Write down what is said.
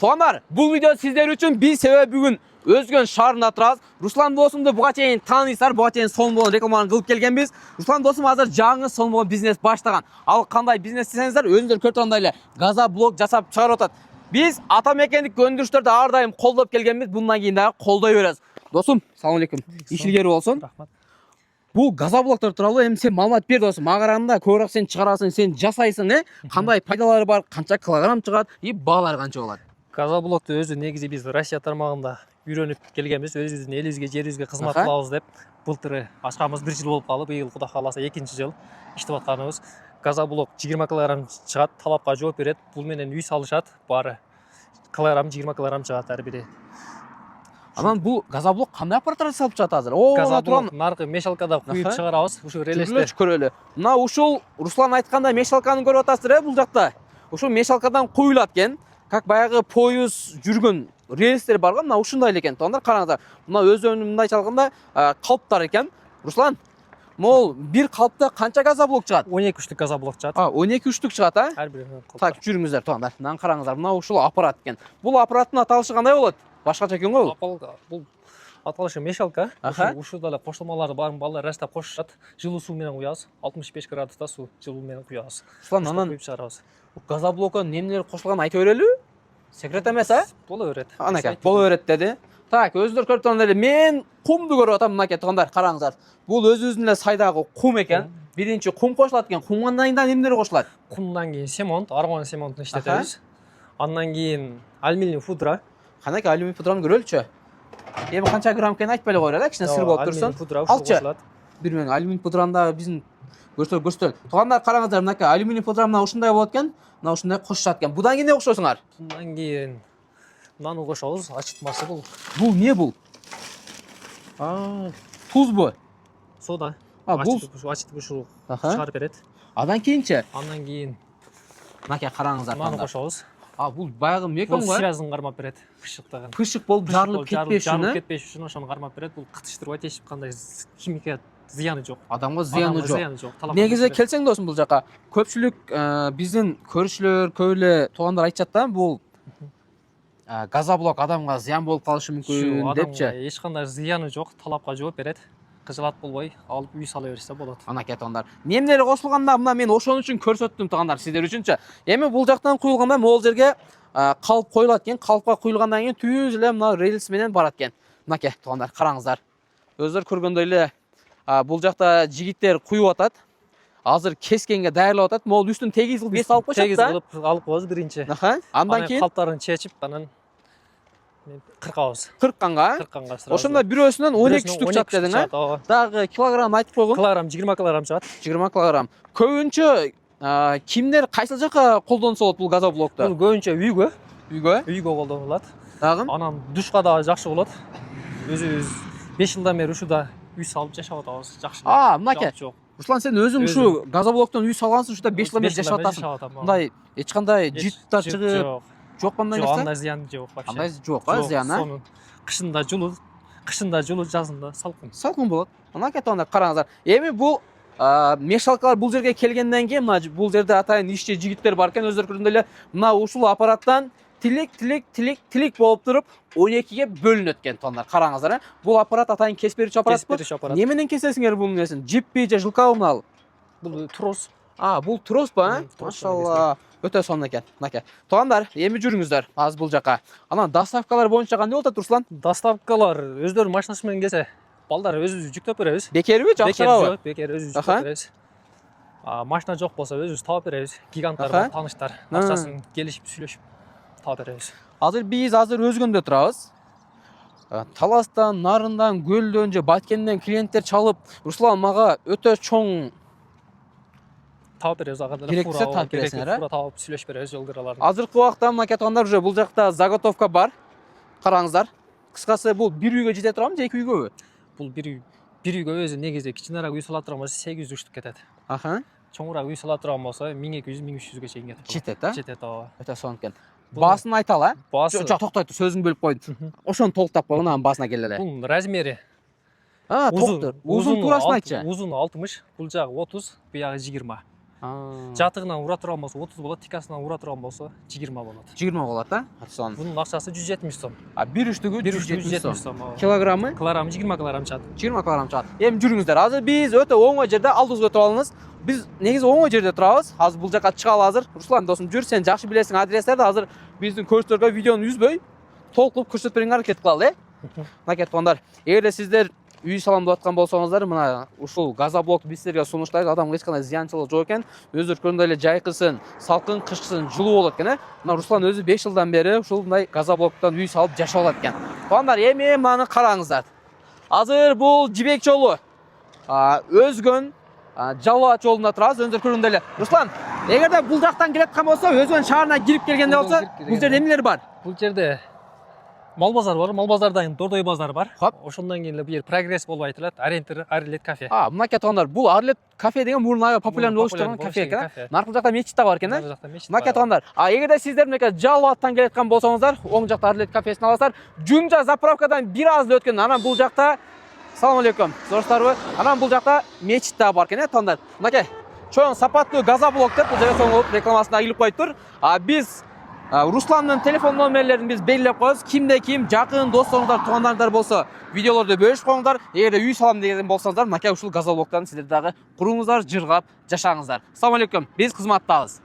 Тугандар, бул видео сиздер үчүн биз себеби бүгүн Өзгөн шаарында турабыз. Руслан досумду буга чейин тааныйсыздар, буга чейин сонун рекламаны кылып келгенбиз. Руслан досум азыр жаңы сонун бизнес баштаган. Ал кандай бизнес десеңиздер, өзүңөр көрүп тургандай эле газоблок жасап чыгарып атат. Биз ата мекендик өндүрүштөрдү ар дайым колдоп келгенбиз, bundan кийин дагы колдой беребиз. Досум, салам алейкум. Ишилгери болсун. Рахмат. Бул газоблоктор тууралуу эми сен маалымат бер досум. Мага караганда көбүрөөк сен чыгарасың, сен жасайсың, кандай пайдалары бар, канча килограмм чыгат, и баалары канча болот? Газоблокту өзү негизи биз Россия тармагында үйрөнүп келгенбиз, өзүбүздүн элибизге, жерибизге кызмат кылабыз деп. Былтыр ачканыбыз 1 жыл болуп калды, быйыл Кудай кааласа 2-чи жыл иштеп атканыбыз. Газоблок 20 килограмм чыгат, талапка жооп берет. Бул менен үй салышат, баары килограмм 20 килограмм чыгат ар бири. Анан бул газоблок кандай аппараттар салып чыгат азыр? О, Газоблок наркы мешалкада куюп чыгарабыз, ушу релесте. Көрөлү. Мына ушул Руслан айткандай мешалканы көрүп атасыздар, бул жакта. Ушул мешалкадан куюлат экен. Как баягы поезд жүргөн рельстер бар го, мына ушундай экен. Тондар караңыздар. Мына өздөрүнүн мындайча алганда калптар экен. Руслан, мол бир калпта канча газоблок чыгат? 12 үчтүк газоблок чыгат. 12 үчтүк чыгат, а? Ар бири калпта. Так, жүрүңүздөр тондар. Мына караңыздар. Мына ушул аппарат экен. Бул аппараттын аталышы кандай болот? Башкача экен го бул? Бул аталышы мешалка. Аха. Ушуда эле кошулмалары бар, балдар растап кошушат. Жылуу суу менен куябыз. 65 градуста суу жылуу менен куябыз. Руслан, анан куюп чыгарабыз. газоблокко немелер кошулганын айтып берелби? Секрет эмес, а? Боло берет. Анакей, боло берет деди. Так, өзүлөр көрүп тургандай эле мен кумду көрүп атам, мынакей туугандар, караңыздар. Бул өзүбүздүн эле сайдагы кум экен. Биринчи кум кошулат экен. Кумдан кийин эмнелер кошулат? Кумдан кийин семонт, аргон семонтун иштетебиз. Андан кийин алюминий пудра. Канаке алюминий пудраны көрөлүчү. Эми канча грамм экенин айтпай эле коелу, кичине сыр болуп турсун. Алюминий пудра кошулат. Бир мен алюминий пудраны да биздин көрсөтөлү. Туугандар, караңыздар, мынакей алюминий пудра мына ушундай болот экен. Мына ушундай кошушат экен. Будан кийин эмне кошосуңар? Bundan кийин наны кошобуз, ачытмасы бул. Бул эмне бул? Тузбу? Сода. Бул ачытып ушул чыгарып берет. Андан кийинчи? Андан кийин Мынакей караңыздар. наны кошобуз. Бул баягы эмне экен Бул го? связын кармап берет. Пышыктаган. Пышык болуп жарылып кетпеш үчүн, жарылып кетпеш үчүн ошону кармап берет. Бул кытыштырбайт, эч кандай химия зыяны жок. Адамга зыяны Зыяны жок. жок. Негизи келсең досум бул жака көпчүлүк биздин көрүүчүлөр, көп эле туугандар айтышат да, бул газоблок адамга зыян болуп калышы мүмкүн депчи. Эч кандай зыяны жок, талапка жооп берет. Кыжылат болбой, алып үй сала берсе болот. Анакей туугандар. Немелери кошулганда мына мен ошон үчүн көрсөттүм туугандар сиздер үчүнчү. Эми бул жактан куюлганда могул жерге калп коюлат экен. Калпка куюлгандан кийин түз эле мына рельс менен барат экен. Мынакей туугандар, караңыздар. Өздөр көргөндөй эле бул жакта жигиттер куюп атат. Азыр кескенге даярдап атат. Могул үстүн тегиз кылып бес алып коюшат да. Тегиз кылып алып коебуз биринчи. Андан кийин калптарын чечип, анан кыркабыз. Кыркканга. сразу. Ошондо бирөөсүнөн 12 үчтүк чыгат дедиң, а? Дагы килограмм айтып койгун. Килограмм 20 килограмм чыгат. 20 килограмм. Көбүнчө кимдер кайсыл жака колдонсо болот бул газоблокту? Бул көбүнчө үйгө Үйгө? колдонулат. Дагы? Анан душка дагы жакшы болот. Өзүбүз 5 жылдан бери ушуда үй салып жашап атабыз. Жакшы. Мынакей. Руслан, сен өзүң ушу газоблоктон үй салгансың, ушуда 5 жылдан бери жашап атасың. Мындай эч кандай жыттар чыгып, жок кандай нерсе? Андай зыян жок вообще. Андай жок, зыян, а? Кышында жылуу, жазында салкын. Салкын болот. Мынакей туугандар, караңыздар. Эми бул мешалкалар бул жерге келгенден кийин, мына бул жерде атайын ишчи жигиттер бар экен, өздөрү көргөндөй эле мына ушул аппараттан тилек болуп туруп 12ге бөлүнөт экен туугандар. Караңыздар, бул аппарат атайын кесип берүүчү аппарат. Эмне менен кесесиңер бул нерсени? Жиппи же жылкабы мына? Бул трос. Бул трос ба? Машалла. Өтө сонун экен. Мынакей. Туугандар, эми жүрүңүздөр азыр бул жака. Анан доставкалар боюнча кандай болот Руслан? Доставкалар өздөрүнүн машинасы менен келсе, балдар өзүбүз жүктөп беребиз. Бекерби, жакшырабы? Бекер өзүбүз жүктөп беребиз. Машина жок болсо өзүбүз таап беребиз. Гиганттар бар, тааныштар, акчасын келишип сүйлөшүп таап беребиз. Азыр биз Өзгөндө турабыз. Таластан, Нарындан, Көлдөн же Баткенден клиенттер чалып, Руслан мага өтө чоң таап беребиз, ага деле керектсе таап бересиңер, фура таап сүйлөшүп беребиз жолдораларды. Азыркы убакта мынакей туугандар уже бул жакта заготовка бар. Караңыздар. Кыскасы бул бир үйгө жете турамы же эки үйгөбү? Бул бир үйгө өзү негизи кичинерээк үй сала турган болсо 800 үчтүк кетет. Чоңураак үй сала турган болсо 1200-1300 чейин кетет. Жетет, а? Жетет, ооба. Өтө сонун экен. Баасын айталы, а? Жок, токтой, сөзүңдү бөлүп койдум. Ошону толуктап койгун, анан баасына келели. Бул размери Узун туурасын айтчы. Узуну 60, бул жагы 30, бу ягы 20. Жатығынан ура турган болсо 30 болот, тикасынан ура турган болсо 20 болот. 20 болот да? Сон. Bunun акчасы 170 сом. Bir üçtügü 170 сом. Kilogramı? Килограммы 20 килограмм чат. 20 kilogram чат. Эми жүрүңүздөр. Азыр биз өтө оңой жерде алдыбызга өтүп алыңыз. Биз негизи оңой жерде турабыз. Азыр бул жака чыгалы азыр. Руслан досум жүр, сен жакшы билесиң адрестерди. Азыр биздин көрүүчүлөргө видеону үзбөй, толук көрсөтүп берүүгө аракет кылалы, э? Макет кондар. Эгерде сиздер үй салам деп аткан болсоңуздар, мына ушул газоблок биз силерге сунуштайбыз. Адамга эч кандай зыянчылык жок экен. Өздөрү көргөндөй эле жайкысын, салкын, кышкысын жылуу болот экен, э? Мына Руслан өзү 5 жылдан бери ушул мындай газоблоктон үй салып жашап алат экен. Кондар, эми мынаны караңыздар. Азыр бул жибек жолу Өзгөн Жалоат жолунда турабыз. Өздөрү көргөндөй эле. Руслан, эгерде бул жактан келаткан болсо, Өзгөн шаарына кирип келгенде болсо, бул жерде эмнелер бар? Бул жерде мал базар бар, мал базардан кийин Дордой базар бар. Хоп. Ошондон кийин эле бу жер прогресс болуп айтылат, Арентер, Арлет кафе. Мынакей туугандар, бул Арлет кафе деген мурун аябай популярный болуп турган кафе экен. Наркы жакта мечит да бар экен, э? Мынакей туугандар, эгерде сиздер мынакей Жалоаттан келаткан болсоңуздар, оң жакта Арлет кафесин аласыздар. Жунжа заправкадан бир аз эле өткөн, анан бул жакта Салам алейкум. Зорстарбы? Анан бул жакта мечит да бар экен, э, туугандар. Мынакей чоң сапаттуу газоблок деп бул жерге соңуп рекламасына илип коюптур. Биз Русландын телефон номерлерин биз белгилеп коебуз. Кимде ким жакын досторуңдар, туугандарыңдар болсо, видеолорду бөлүшүп коюңдар. Эгерде үй салам деген болсоңуздар, мынакей ушул газоблоктон силер дагы куруңуздар, жыргап жашаңыздар. Салам алейкум. Биз кызматтабыз.